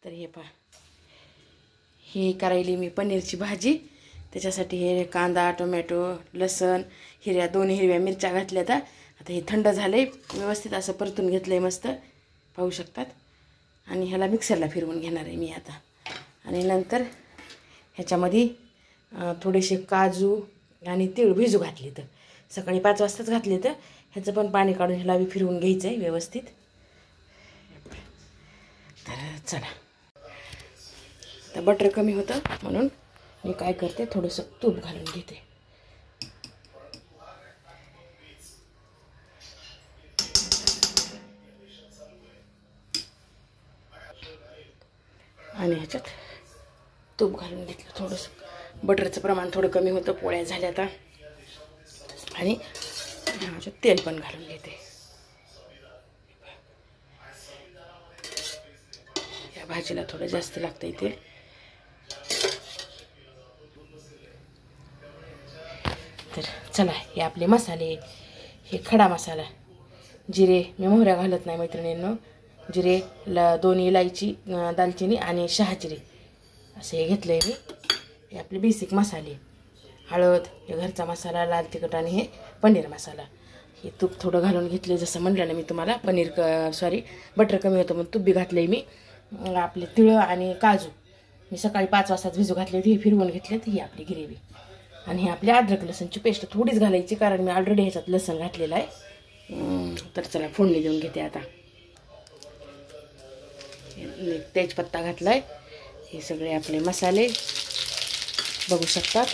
तर हे पहा, ही करायली मी पनीरची भाजी. त्याच्यासाठी हे कांदा, टोमॅटो, लसण, दोन हिरव्या मिरच्या घातल्या. आता हे थंड झाले, व्यवस्थित असं परतून घेतलं आहे मस्त, पाहू शकतात. आणि ह्याला मिक्सरला फिरवून घेणार आहे मी आता. आणि नंतर ह्याच्यामध्ये थोडेसे काजू आणि तीळ भिजू घातले. तर सकाळी 5 वाजताच घातले. तर ह्याचं पण पाणी काढून ह्याला बी फिरवून घ्यायचं आहे व्यवस्थित. तर चला, तर बटर कमी होतं म्हणून मी काय करते, थोडंसं तूप घालून घेते. आणि ह्याच्यात तूप घालून घेतलं. थोडंसं बटरचं प्रमाण थोडं कमी होतं, पोळ्या झाल्या आता. आणि ह्याच्यात तेल पण घालून घेते. या भाजीला थोडं जास्त लागतं तेल. तर चला, हे आपले मसाले, हे खडा मसाला, जिरे, मी मोहऱ्या घालत नाही मैत्रिणींनो. जिरे, 2 इलायची, दालचिनी आणि 6 जिरे असे हे घेतलं आहे मी. हे आपले बेसिक मसाले. हळद, हे घरचा मसाला, लाल तिखट आणि हे पनीर मसाला. हे तूप थोडं घालून घेतले. जसं म्हटलं ना मी तुम्हाला, बटर कमी होतं म्हणून तूप बी घातलं आहे मी. आपले तिळं आणि काजू मी सकाळी 5 वाजता भिजू घातले होते, हे फिरवून घेतले. ही आपली ग्रेव्ही. आणि हे आपली अद्रक लसूणची पेस्ट थोडीच घालायची, कारण मी ऑलरेडी ह्याच्यात लसूण घातलेलं आहे. तर चला, फोडणी देऊन घेते आता. तेजपत्ता घातलाय. हे सगळे आपले मसाले बघू शकतात.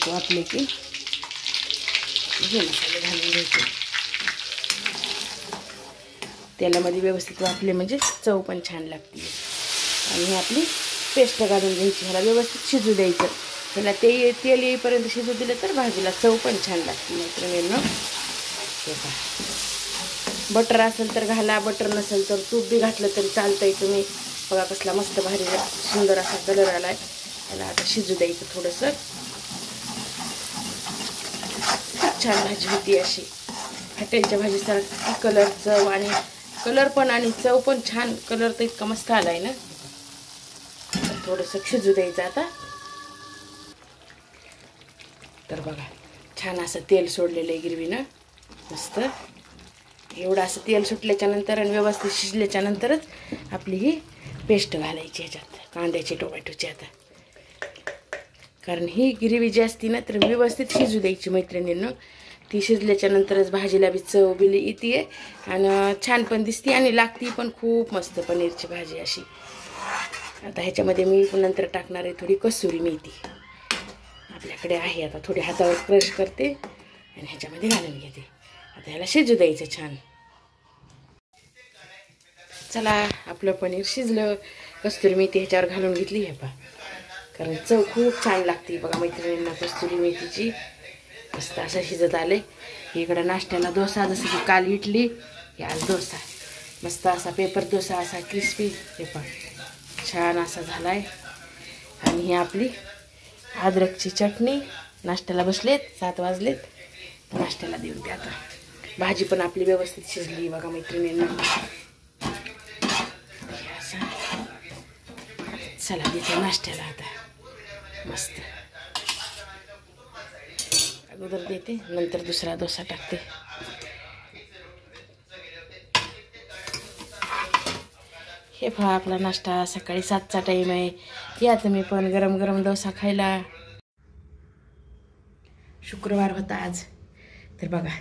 वाटले की हे मसाले घालून घ्यायचे. तेलामध्ये व्यवस्थित वाटले म्हणजे चव पण छान लागते. आणि ही आपली पेस्ट घालून घ्यायची. ह्याला व्यवस्थित शिजू द्यायचं. ह्याला तेल येईपर्यंत शिजू दिलं तर भाजीला चव पण छान लागते मैत्रिणींनो. हे पहा, बटर असेल तर घाला, बटर नसेल तर तूप बी घातलं तरी चालतंय. तुम्ही बघा कसला मस्त भारी सुंदर असा कलर आलाय. ह्याला आता शिजू द्यायचं थोडंसं. छान भाजी होती अशी हॉटेलच्या भाजीसारखी. कलर, चव आणि कलर पण आणि चव पण छान. कलर तर इतका मस्त आलाय ना. थोडंसं शिजू द्यायचं आता. तर बघा, छान असं तेल सोडलेलं आहे गिरवीनं मस्त. एवढं असं तेल सुटल्याच्या नंतर आणि व्यवस्थित शिजल्याच्या नंतरच आपली ही पेस्ट घालायची ह्याच्यात, कांद्याची, टोमॅटोची. आता कारण ही ग्रेव्ही जी असती ना, तर व्यवस्थित शिजू द्यायची मैत्रिणींनो. ती शिजल्याच्या नंतरच भाजीला बी चव बिली येते आणि छान पण दिसते आणि लागती पण खूप मस्त पनीरची भाजी अशी. आता ह्याच्यामध्ये मी नंतर टाकणार आहे थोडी कसुरी मेथी. आपल्याकडे आहे. आता थोडी हातावर क्रश करते आणि ह्याच्यामध्ये घालून घेते. आता ह्याला शिजू द्यायचं छान. चला, आपलं पनीर शिजलं. कस्तुरी मेथी ह्याच्यावर घालून घेतली. हे पहा, कारण चव खूप छान लागते बघा मैत्रिणींना कस्तुरी मेथीची. मस्त असं शिजत आले. इकडं नाश्त्याला डोसा, जसं की काल इडली, हे आज डोसा. मस्त असा पेपर डोसा, असा क्रिस्पी. हे पहा, छान असा झालाय. आणि ही आपली अद्रकची चटणी. नाश्त्याला बसलेत, 7 वाजलेत. नाश्त्याला देऊन द्या आता. भाजी पण आपली व्यवस्थित शिजली बघा मैत्रिणींना. चला देते नाश्त्याला आता मस्त. अगोदर देते, नंतर दुसरा डोसा टाकते. हे पहा, आपला नाश्ता सकाळी 7चा टाईम आहे. या तुम्ही पण गरम गरम डोसा खायला. शुक्रवार होता आज. तर बघा,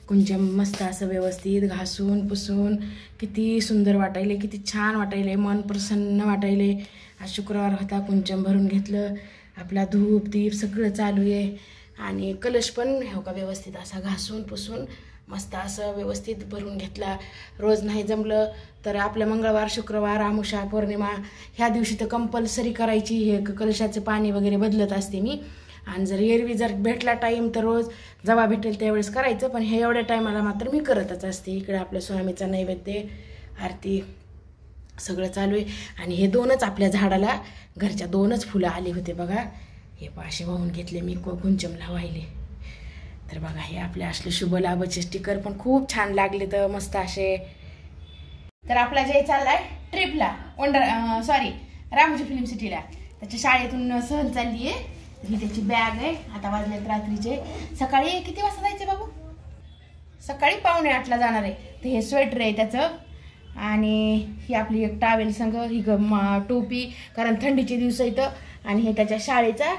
कुंचम मस्त असं व्यवस्थित घासून पुसून किती सुंदर वाटायले, किती छान वाटायले, मन प्रसन्न वाटायले. आज शुक्रवार होता. कुंचम भरून घेतलं. आपला धूप दीप सगळं चालू आहे. आणि कलश पण हो का व्यवस्थित असा घासून पुसून मस्त असं व्यवस्थित भरून घेतला. रोज नाही जमलं तर आपल्या मंगळवार, शुक्रवार, अमावस्या, पौर्णिमा ह्या दिवशी तर कंपल्सरी करायची. हे कलशाचं पाणी वगैरे बदलत असते मी. आणि जर एरवी जर भेटला टाईम तर रोज जेव्हा भेटेल त्यावेळेस करायचं. पण हे एवढ्या टायमाला मात्र मी करतच असते. इकडे आपल्या स्वामीचा नैवेद्य, आरती सगळं चालू आहे. आणि हे 2च आपल्या झाडाला घरच्या 2च फुलं आली होते बघा. हे पाशे वाहून घेतले मी कुंचमला वाहिले. तर बघा हे आपले असले शुभ लाभचे स्टिकर पण खूप छान लागले तर मस्त असे. तर आपला जय चाललाय ट्रिपला सॉरी रामोजी फिल्म सिटीला. त्याच्या शाळेतून सहल चालली आहे. ही त्याची बॅग आहे. आता वाजलेत रात्रीचे. सकाळी किती वाजता जायचे बाबू? सकाळी 7:45ला जाणार आहे. तर हे स्वेटर आहे त्याचं आणि ही आपली एक टावेल संग ही टोपी कारण थंडीचे दिवस इथं. आणि हे त्याच्या शाळेचा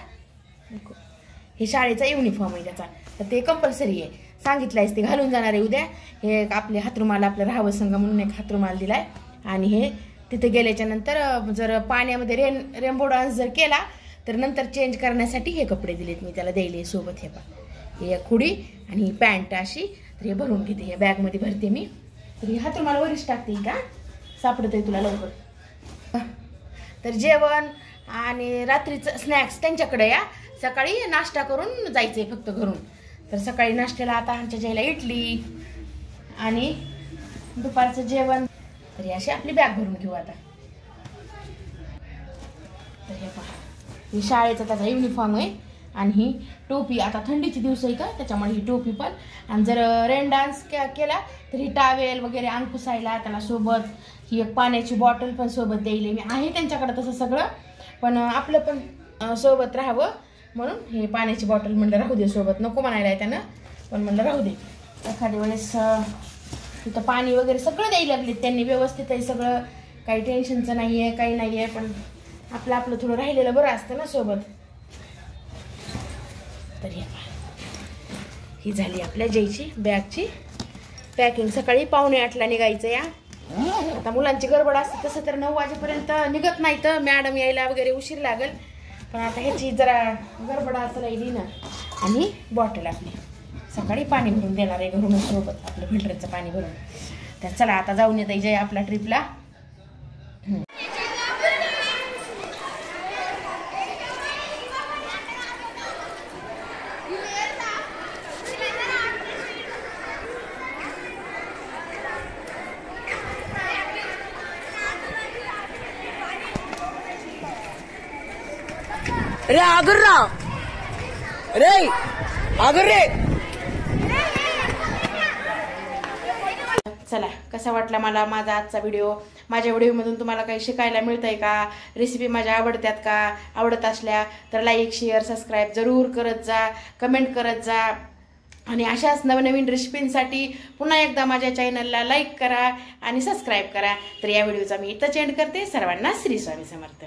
हे शाळेचा युनिफॉर्म आहे त्याचा. तर ते कंपल्सरी आहे. सांगितलंयच ते घालून जाणार आहे उद्या. हे आपले हातरुमाल आपलं राहावं संघ म्हणून एक हातरुमाल दिलाय. आणि हे तिथे गेल्याच्या नंतर जर पाण्यामध्ये रेनबो डान्स जर केला तर नंतर चेंज करण्यासाठी हे कपडे दिलेत मी त्याला द्यायले सोबत. हे पा हे एक हुडी आणि ही पॅन्ट अशी. तर हे भरून घेते. हे बॅगमध्ये भरते मी. तर हे हातरुमाल वरच टाकते का सापडतंय तुला लवकर. तर जेवण आणि रात्रीचं स्नॅक्स त्यांच्याकडे या. सकाळी नाश्ता करून जायचंय फक्त घरून. तर सकाळी नाश्त्याला आता आमच्या जायला इडली आणि दुपारचं जेवण. तरी अशी आपली बॅग भरून घेऊ आता. तर हे पहा ही शाळेचा त्याचा युनिफॉर्म आहे आणि ही टोपी. आता थंडीचे दिवस आहे का त्याच्यामुळे ही टोपी पण. आणि जर रेन डान्स केला तर ही टावेल वगैरे अंग पुसायला त्याला सोबत. ही एक पाण्याची बॉटल पण सोबत द्यायली मी. आहे त्यांच्याकडे तसं सगळं पण आपलं पण सोबत राहावं म्हणून हे पाण्याची बॉटल म्हणलं राहू दे सोबत. नको म्हणायला आहे त्यानं पण म्हणलं राहू दे. एखाद्या वेळेस तिथं पाणी वगैरे सगळं द्यायला लागले त्यांनी व्यवस्थित आहे सगळं. काही टेन्शनचं नाही आहे काही नाही आहे. पण आपलं थोडं राहिलेलं बरं असतं ना सोबत. तर ही झाली आपल्या जयची बॅगची पॅकिंग. सकाळी 7:45ला निघायचं या. आता मुलांची गडबड असते तसं तर 9 वाजेपर्यंत निघत नाही तर मॅडम यायला वगैरे उशीर लागेल. पण आता ह्याची जरा गडबड राहिली ना. आणि बॉटल आपली सकाळी पाणी भरून देणार आहे घरून सोबत आपलं फिल्टरचं पाणी भरून. तर चला आता जाऊन येत जय आपल्या ट्रिपला. रे आगर रा रे आगर रे. चला कसा वाटला मला माझा आजचा व्हिडिओ. माझ्या व्हिडिओमधून तुम्हाला काही शिकायला मिळतंय का? रेसिपी माझ्या आवडत्यात का? आवडत असल्या तर लाईक शेअर सबस्क्राईब जरूर करत जा. कमेंट करत जा. आणि अशाच नवनवीन रेसिपींसाठी पुन्हा एकदा माझ्या चॅनलला लाईक करा आणि सबस्क्राईब करा. तर या व्हिडिओचा मी इथंच एंड करते. सर्वांना श्री स्वामी समर्थ.